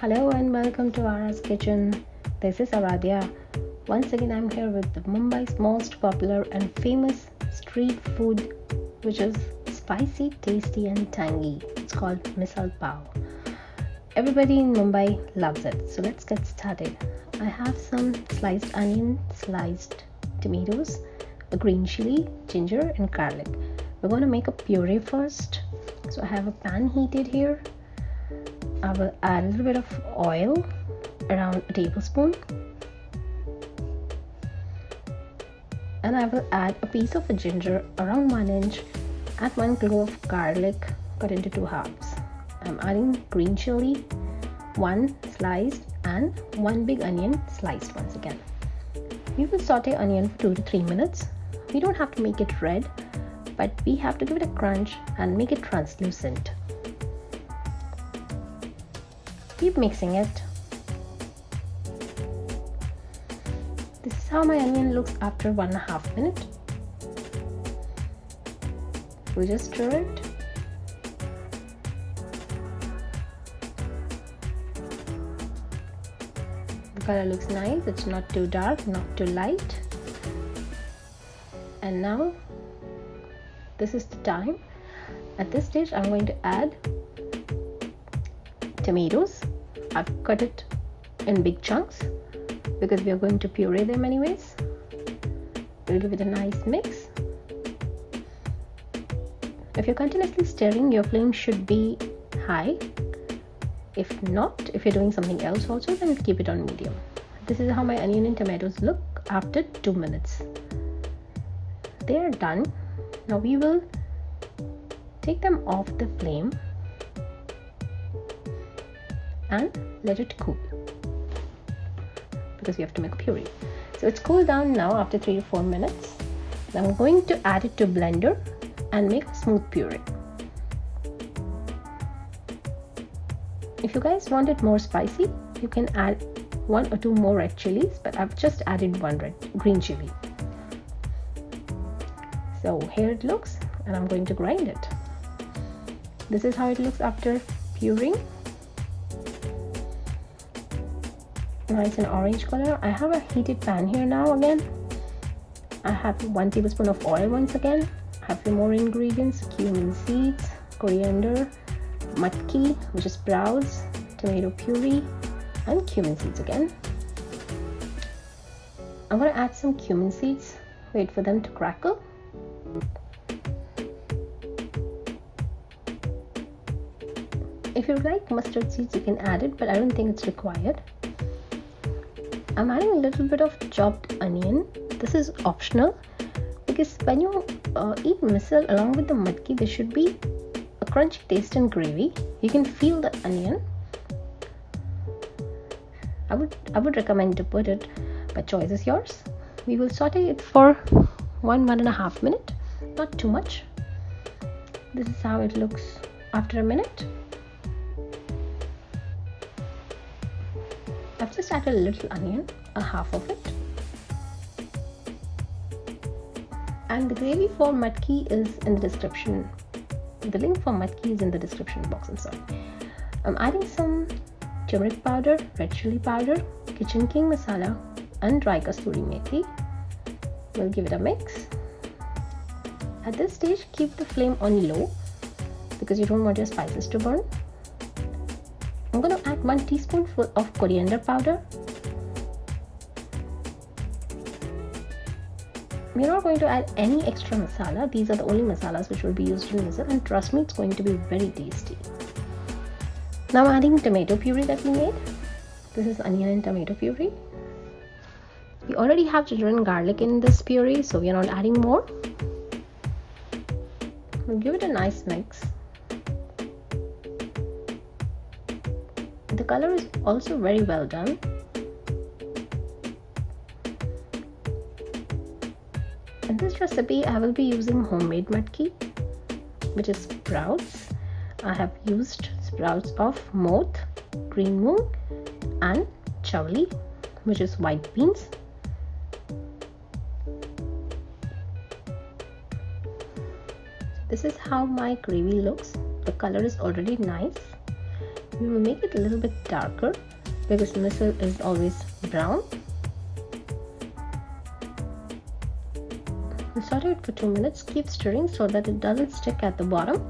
Hello and welcome to Ara's Kitchen. This is Aradhya. Once again, I'm here with Mumbai's most popular and famous street food, which is spicy, tasty, and tangy. It's called Misal Pav. Everybody in Mumbai loves it. So let's get started. I have some sliced onion, sliced tomatoes, a green chili, ginger, and garlic. We're going to make a puree first. So I have a pan heated here. I will add a little bit of oil, around a tablespoon, and I will add a piece of a ginger, around 1 inch, add 1 clove of garlic cut into 2 halves. I'm adding green chili, 1 sliced, and 1 big onion sliced once again. We will saute onion for 2 to 3 minutes. We don't have to make it red, but we have to give it a crunch and make it translucent. Keep mixing it. This is how my onion looks after 1.5 minutes. We just stir it. The color looks nice. It's not too dark, not too light. And now this is the time. At this stage, I'm going to add tomatoes. I've cut it in big chunks because we are going to puree them anyways. We'll give it a nice mix. If you're continuously stirring, your flame should be high. If not, if you're doing something else also, then keep it on medium. This is how my onion and tomatoes look after 2 minutes. They are done. Now we will take them off the flame and let it cool because we have to make a puree. So it's cooled down now after 3 to 4 minutes. Now I'm going to add it to a blender and make a smooth puree. If you guys want it more spicy, you can add 1 or 2 more red chilies, but I've just added 1 green chili. So here it looks, and I'm going to grind it. This is how it looks after pureeing. Nice and orange color. I have a heated pan here now again. I have 1 tablespoon of oil once again. I have a few more ingredients: cumin seeds, coriander, matki, which is sprouts, tomato puree, and cumin seeds again. I'm going to add some cumin seeds. Wait for them to crackle. If you like mustard seeds, you can add it, but I don't think it's required. I'm adding a little bit of chopped onion. This is optional because when you eat misal along with the matki, there should be a crunchy taste and gravy. You can feel the onion. I would recommend to put it, but choice is yours. We will saute it for 1.5 minutes, not too much. This is how it looks after a minute. I've just added a little onion, a half of it. And the gravy for matki is in the description. The link for matki is in the description box, I'm sorry. I'm adding some turmeric powder, red chili powder, kitchen king masala, and dry kasturi methi. We'll give it a mix. At this stage, keep the flame on low because you don't want your spices to burn. I'm going to add 1 teaspoonful of coriander powder. We're not going to add any extra masala. These are the only masalas which will be used in misal, and trust me, it's going to be very tasty. Now I'm adding tomato puree that we made. This is onion and tomato puree. We already have ginger and garlic in this puree, so we are not adding more. We'll give it a nice mix. The color is also very well done. In this recipe, I will be using homemade matki, which is sprouts. I have used sprouts of moth, green moong, and chawli, which is white beans. This is how my gravy looks. The color is already nice. We will make it a little bit darker because misal is always brown. And saute it for 2 minutes. Keep stirring so that it doesn't stick at the bottom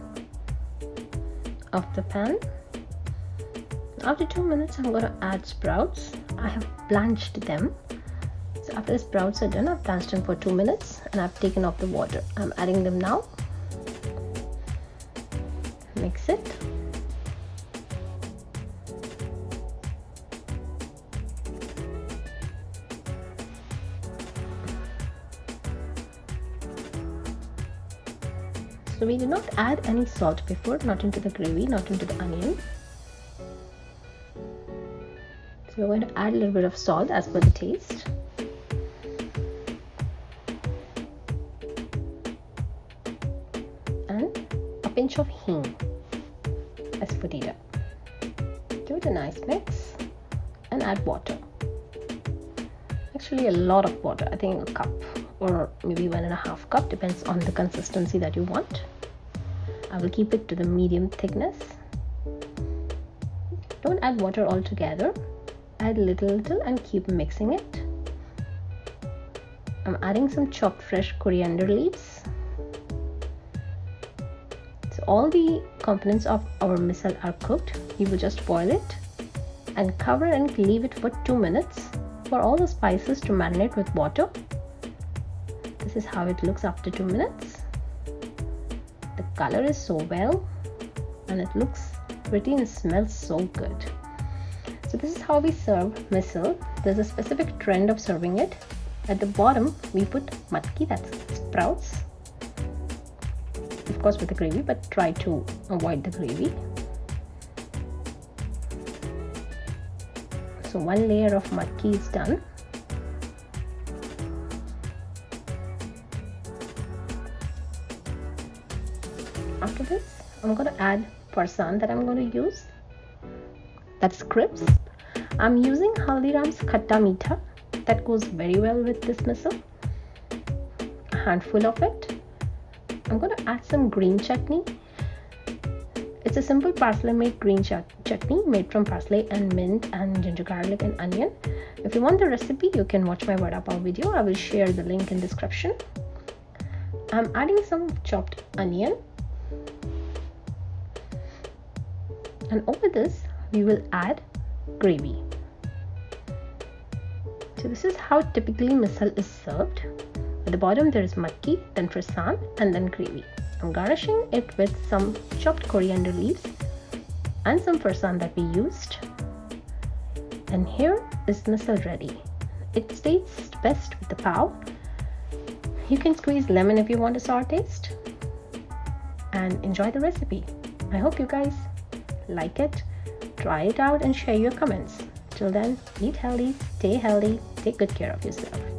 of the pan. After 2 minutes, I'm going to add sprouts. I have blanched them. So after the sprouts are done, I've blanched them for 2 minutes and I've taken off the water. I'm adding them now. Mix it. So we did not add any salt before, not into the gravy, not into the onion. So we're going to add a little bit of salt as per the taste. And a pinch of hing as per needed. Give it a nice mix and add water. Actually a lot of water, I think a cup or maybe 1.5 cups, depends on the consistency that you want. I will keep it to the medium thickness. Don't add water altogether. Add little and keep mixing it. I'm adding some chopped fresh coriander leaves. So all the components of our misal are cooked. We will just boil it and cover and leave it for 2 minutes for all the spices to marinate with water. This is how it looks after 2 minutes. The color is so well and it looks pretty and smells so good. So this is how we serve misal. There's a specific trend of serving it. At the bottom we put matki, that's sprouts, of course with the gravy, but try to avoid the gravy. So one layer of matki is done. After this, I'm going to add farsan that I'm going to use. That's crisps. I'm using Haldiram's Khatta Meetha. That goes very well with this misal. A handful of it. I'm going to add some green chutney. It's a simple parsley made green chutney made from parsley and mint and ginger garlic and onion. If you want the recipe, you can watch my Vada Pav video. I will share the link in description. I'm adding some chopped onion. And over this, we will add gravy. So this is how typically misal is served. At the bottom there is matki, then farsan, and then gravy. I'm garnishing it with some chopped coriander leaves and some farsan that we used. And here is misal ready. It tastes best with the pav. You can squeeze lemon if you want a sour taste. And enjoy the recipe. I hope you guys like it. Try it out and share your comments. Till then, eat healthy, stay healthy, take good care of yourself.